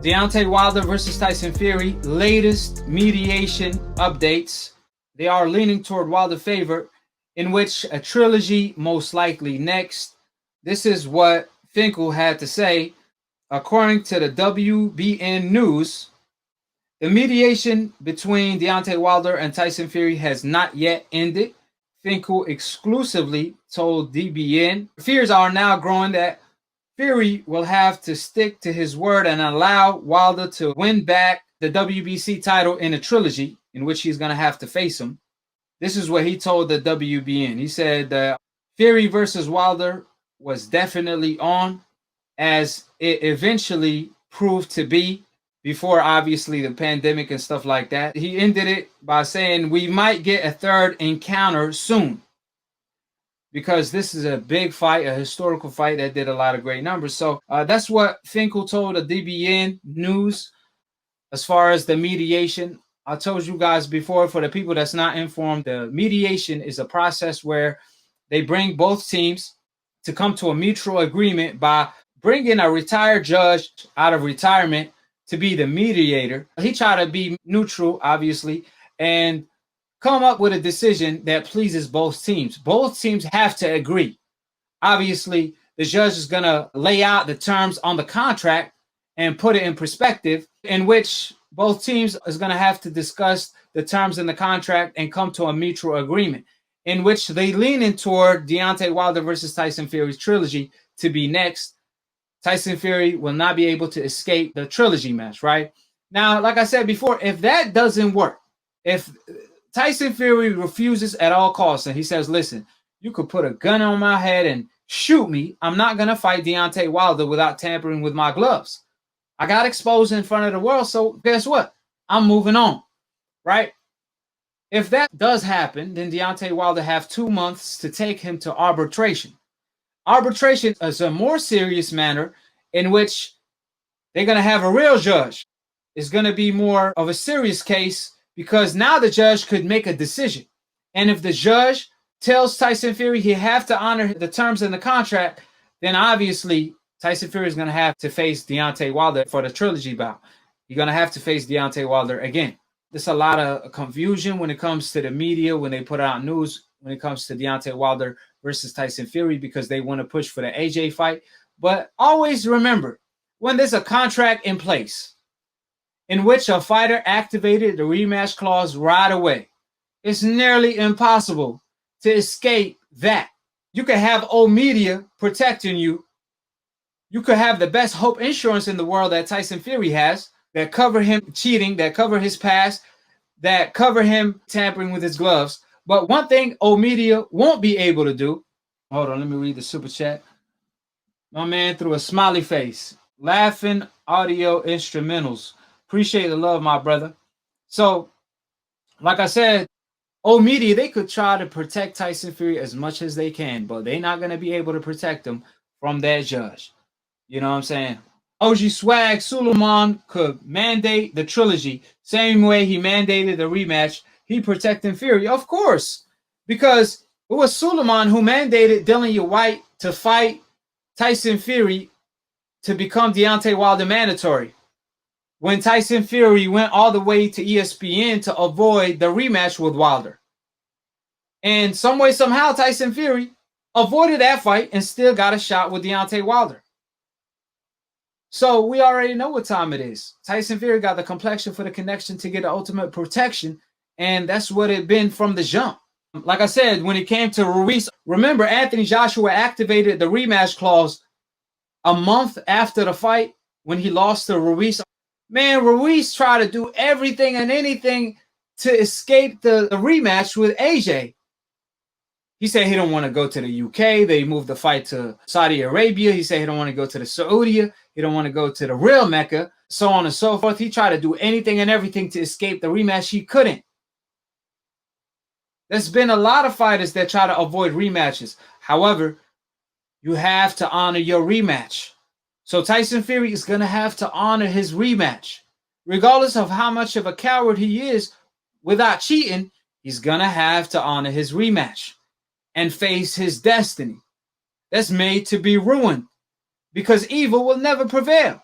Deontay Wilder versus Tyson Fury, latest mediation updates. They are leaning toward Wilder favor, in which a trilogy most likely next. This is what Finkel had to say. According to the WBN News, the mediation between Deontay Wilder and Tyson Fury has not yet ended. Finkel exclusively told DBN. Fears are now growing that Fury will have to stick to his word and allow Wilder to win back the WBC title in a trilogy in which he's going to have to face him. This is what he told the WBN. He said Fury versus Wilder was definitely on, as it eventually proved to be before, obviously, the pandemic and stuff like that. He ended it by saying we might get a third encounter soon, because this is a big fight, a historical fight that did a lot of great numbers. So that's what Finkel told the DBN News as far as the mediation. I told you guys before, for the people that's not informed, the mediation is a process where they bring both teams to come to a mutual agreement by bringing a retired judge out of retirement to be the mediator. He tried to be neutral, obviously, and come up with a decision that pleases both teams. Both teams have to agree. Obviously, the judge is going to lay out the terms on the contract and put it in perspective, in which both teams is going to have to discuss the terms in the contract and come to a mutual agreement, in which they lean in toward Deontay Wilder versus Tyson Fury's trilogy to be next. Tyson Fury will not be able to escape the trilogy match, right? Now, like I said before, if that doesn't work, if Tyson Fury refuses at all costs and he says, listen, you could put a gun on my head and shoot me, I'm not going to fight Deontay Wilder without tampering with my gloves. I got exposed in front of the world, so guess what? I'm moving on, right? If that does happen, then Deontay Wilder have 2 months to take him to arbitration. Arbitration is a more serious matter in which they're going to have a real judge. It's going to be more of a serious case, because now the judge could make a decision. And if the judge tells Tyson Fury he have to honor the terms in the contract, then obviously Tyson Fury is going to have to face Deontay Wilder for the trilogy bout. You're going to have to face Deontay Wilder again. There's a lot of confusion when it comes to the media, when they put out news, when it comes to Deontay Wilder versus Tyson Fury, because they want to push for the AJ fight. But always remember, when there's a contract in place in which a fighter activated the rematch clause right away, it's nearly impossible to escape that. You could have old media protecting you. You could have the best hope insurance in the world that Tyson Fury has, that cover him cheating, that cover his past, that cover him tampering with his gloves. But one thing old media won't be able to do, hold on, let me read the super chat. My man threw a smiley face, laughing audio instrumentals. Appreciate the love, my brother. So, like I said, old media, they could try to protect Tyson Fury as much as they can, but they're not going to be able to protect him from that judge. You know what I'm saying? OG Swag Suleiman could mandate the trilogy, same way he mandated the rematch. He protecting Fury, of course, because it was Suleiman who mandated Dillian White to fight Tyson Fury to become Deontay Wilder mandatory, when Tyson Fury went all the way to ESPN to avoid the rematch with Wilder. And some way, somehow, Tyson Fury avoided that fight and still got a shot with Deontay Wilder. So we already know what time it is. Tyson Fury got the complexion for the connection to get the ultimate protection, and that's what it been from the jump. Like I said, when it came to Ruiz, remember Anthony Joshua activated the rematch clause a month after the fight when he lost to Ruiz. Man, Ruiz tried to do everything and anything to escape the rematch with AJ. He said he don't want to go to the UK. They moved the fight to Saudi Arabia. He said he don't want to go to the Saudi. He don't want to go to the real Mecca, so on and so forth. He tried to do anything and everything to escape the rematch. He couldn't. There's been a lot of fighters that try to avoid rematches. However, you have to honor your rematch. So Tyson Fury is going to have to honor his rematch. Regardless of how much of a coward he is without cheating, he's going to have to honor his rematch and face his destiny that's made to be ruined, because evil will never prevail.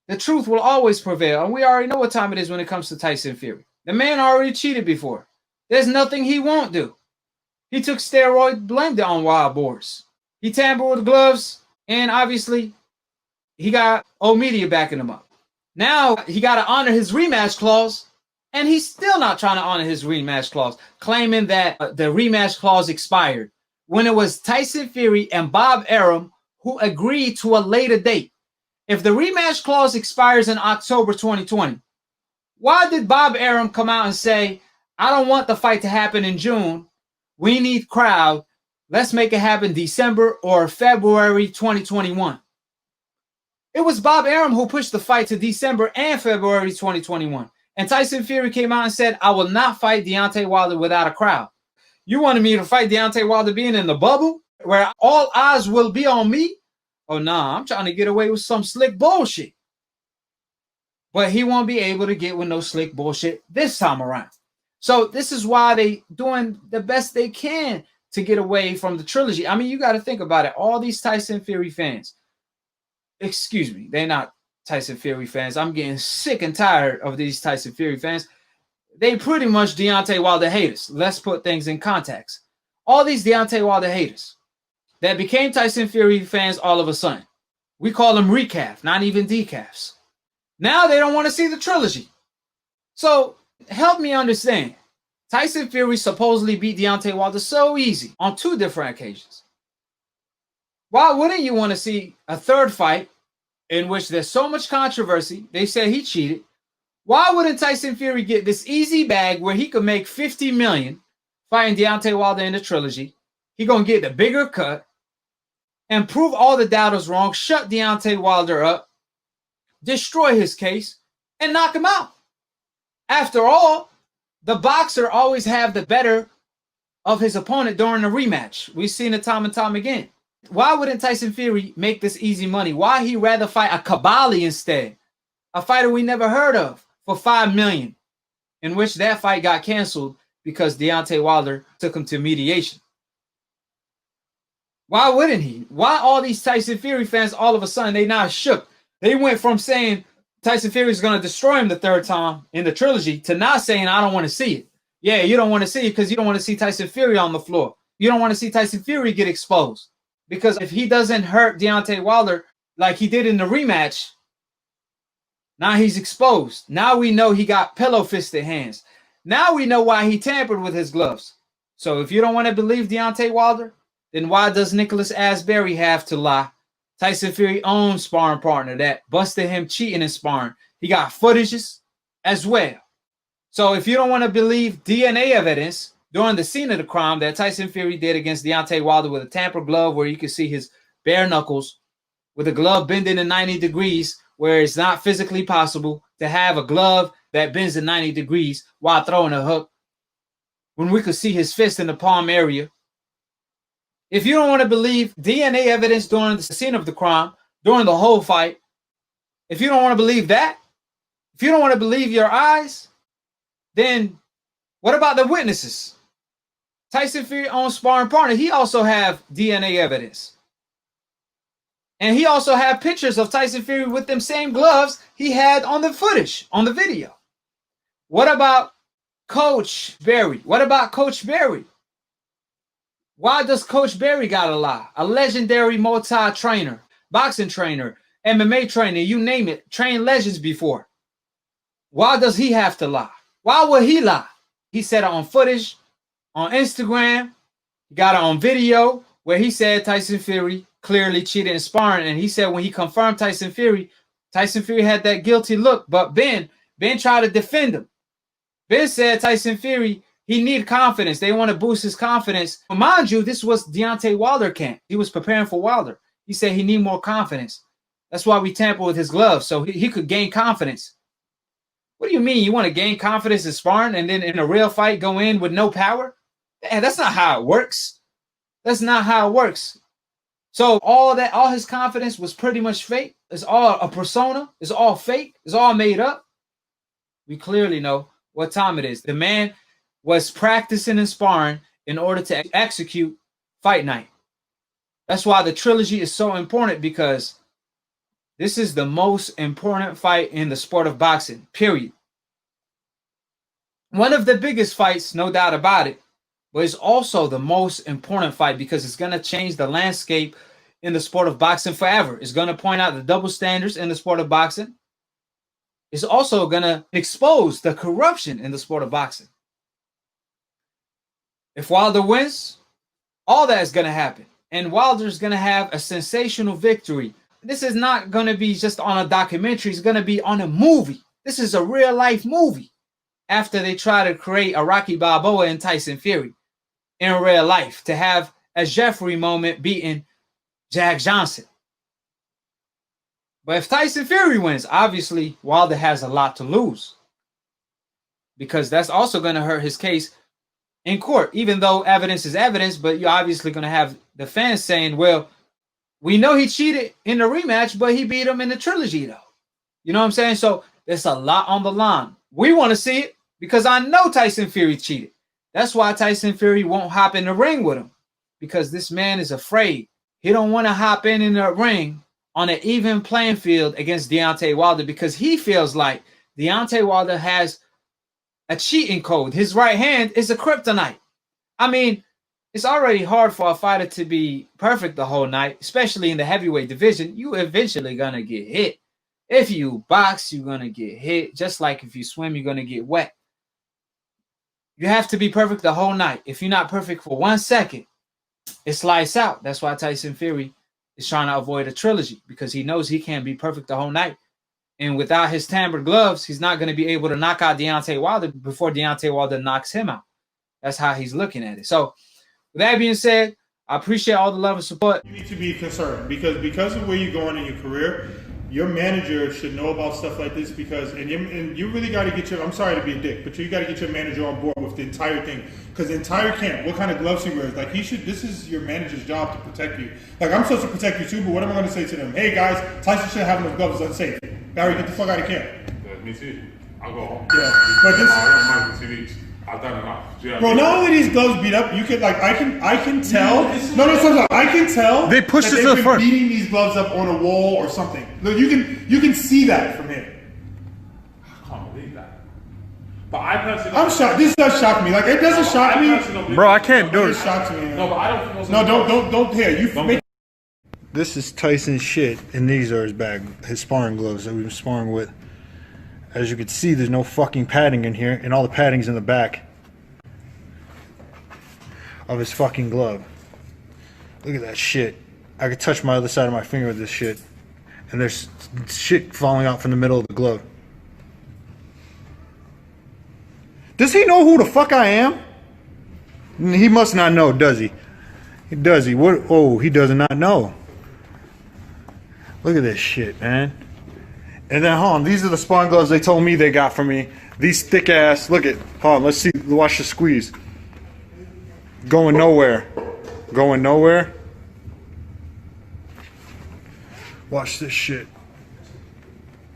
The truth will always prevail. And we already know what time it is when it comes to Tyson Fury. The man already cheated before. There's nothing he won't do. He took steroid blended on wild boars. He tampered with gloves, and obviously he got old media backing him up. Now he got to honor his rematch clause, and he's still not trying to honor his rematch clause, claiming that the rematch clause expired when it was Tyson Fury and Bob Arum who agreed to a later date. If the rematch clause expires in October 2020, why did Bob Arum come out and say, I don't want the fight to happen in June. We need crowd. Let's make it happen December or February 2021. It was Bob Arum who pushed the fight to December and February 2021. And Tyson Fury came out and said, I will not fight Deontay Wilder without a crowd. You wanted me to fight Deontay Wilder being in the bubble where all eyes will be on me? Oh, nah, I'm trying to get away with some slick bullshit. But he won't be able to get with no slick bullshit this time around. So this is why they doing the best they can to get away from the trilogy. I mean, you got to think about it. All these Tyson Fury fans, excuse me, they're not Tyson Fury fans. I'm getting sick and tired of these Tyson Fury fans. They pretty much Deontay Wilder haters. Let's put things in context. All these Deontay Wilder haters that became Tyson Fury fans all of a sudden. We call them recalf, not even decalfs. Now they don't want to see the trilogy. So help me understand. Tyson Fury supposedly beat Deontay Wilder so easy on 2 different occasions. Why wouldn't you want to see a third fight in which there's so much controversy? They say he cheated. Why wouldn't Tyson Fury get this easy bag where he could make $50 million fighting Deontay Wilder in the trilogy? He gonna get the bigger cut and prove all the doubters wrong, shut Deontay Wilder up, destroy his case, and knock him out. After all, the boxer always have the better of his opponent during the rematch. We've seen it time and time again. Why wouldn't Tyson Fury make this easy money? Why he rather fight a Kabali instead? A fighter we never heard of for $5 million, in which that fight got canceled because Deontay Wilder took him to mediation. Why wouldn't he? Why all these Tyson Fury fans all of a sudden they not shook? They went from saying Tyson Fury is going to destroy him the third time in the trilogy to not saying I don't want to see it. Yeah, you don't want to see it because you don't want to see Tyson Fury on the floor. You don't want to see Tyson Fury get exposed. Because if he doesn't hurt Deontay Wilder like he did in the rematch, now he's exposed. Now we know he got pillow-fisted hands. Now we know why he tampered with his gloves. So if you don't want to believe Deontay Wilder, then why does Nicholas Asbury have to lie? Tyson Fury owned sparring partner that busted him cheating in sparring. He got footages as well. So if you don't want to believe DNA evidence during the scene of the crime that Tyson Fury did against Deontay Wilder with a tampered glove where you can see his bare knuckles with a glove bending in 90 degrees where it's not physically possible to have a glove that bends in 90 degrees while throwing a hook when we could see his fist in the palm area. If you don't want to believe DNA evidence during the scene of the crime, during the whole fight, if you don't want to believe that, if you don't want to believe your eyes, then what about the witnesses? Tyson Fury owns sparring partner. He also have DNA evidence. And he also have pictures of Tyson Fury with them same gloves he had on the footage, on the video. What about Coach Berry? What about Coach Berry? Why does Coach Berry gotta lie? A legendary multi-trainer, boxing trainer, MMA trainer, you name it, trained legends before. Why does he have to lie? Why would he lie? He said it on footage, on Instagram, he got it on video, where he said Tyson Fury clearly cheated in sparring, and he said when he confirmed Tyson Fury had that guilty look, but Ben tried to defend him. Ben said Tyson Fury, he needed confidence. They want to boost his confidence. But mind you, this was Deontay Wilder camp. He was preparing for Wilder. He said he needed more confidence. That's why we tampered with his gloves, so he could gain confidence. What do you mean? You want to gain confidence in sparring and then in a real fight go in with no power? That's not how it works. That's not how it works. So all his confidence was pretty much fake. It's all a persona. It's all fake. It's all made up. We clearly know what time it is. The man was practicing and sparring in order to execute fight night. That's why the trilogy is so important, because This is the most important fight in the sport of boxing, period. One of the biggest fights, no doubt about it, but it's also the most important fight because it's going to change the landscape in the sport of boxing forever. It's going to point out the double standards in the sport of boxing. It's also going to expose the corruption in the sport of boxing. If Wilder wins, all that is going to happen. And Wilder's going to have a sensational victory. This is not going to be just on a documentary. It's going to be on a movie. This is a real life movie. After they try to create a Rocky Balboa and Tyson Fury in real life to have a Jeffrey moment beating Jack Johnson. But if Tyson Fury wins, obviously Wilder has a lot to lose because that's also going to hurt his case in court, even though evidence is evidence. But you're obviously going to have the fans saying, well, we know he cheated in the rematch, but he beat him in the trilogy, though. You know what I'm saying? So there's a lot on the line. We want to see it because I know Tyson Fury cheated. That's why Tyson Fury won't hop in the ring with him, because this man is afraid. He don't want to hop in the ring on an even playing field against Deontay Wilder because he feels like Deontay Wilder has a cheating code. His right hand is a kryptonite. I mean, it's already hard for a fighter to be perfect the whole night, especially in the heavyweight division. You eventually going to get hit. If you box, you're going to get hit. Just like if you swim, you're going to get wet. You have to be perfect the whole night. If you're not perfect for 1 second, it slides out. That's why Tyson Fury is trying to avoid a trilogy, because he knows he can't be perfect the whole night. And without his tampered gloves, he's not going to be able to knock out Deontay Wilder before Deontay Wilder knocks him out. That's how he's looking at it. So with that being said, I appreciate all the love and support. You need to be concerned because of where you're going in your career. Your manager should know about stuff like this because, and you really got to get your, I'm sorry to be a dick, but you got to get your manager on board with the entire thing. Because the entire camp, what kind of gloves he wears, like he should, this is your manager's job to protect you. Like I'm supposed to protect you too, but what am I going to say to them? Hey guys, Tyson shouldn't have those gloves, it's unsafe. Barry, get the fuck out of camp. Me too. I'll go home. Yeah, but this, I don't mind for 2 weeks. I've done enough. bro, not only these gloves beat up, you can like I can tell. No, I can tell. They pushed that it to the front. Beating these gloves up on a wall or something. Look, you can see that from here. I can't believe that. But I personally, I'm shocked. This does shock me. Like it doesn't shock me, Bro, I can't do It it. shocks me. Man. No, but I don't think. No, don't. Here, you make. This is Tyson's shit, and these are his bag, his sparring gloves that we've been sparring with. As you can see, there's no fucking padding in here, and all the padding's in the back of his fucking glove. Look at that shit. I could touch my other side of my finger with this shit, and there's shit falling out from the middle of the glove. Does he know who the fuck I am? He must not know, does he? Does he? What? Oh, he does not know. Look at this shit, man. And then, hold on, these are the sparring gloves they told me they got from me. These thick ass, look at, hold on, let's see, watch the squeeze. Going nowhere. Going nowhere. Watch this shit.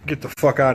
Get the fuck out of here.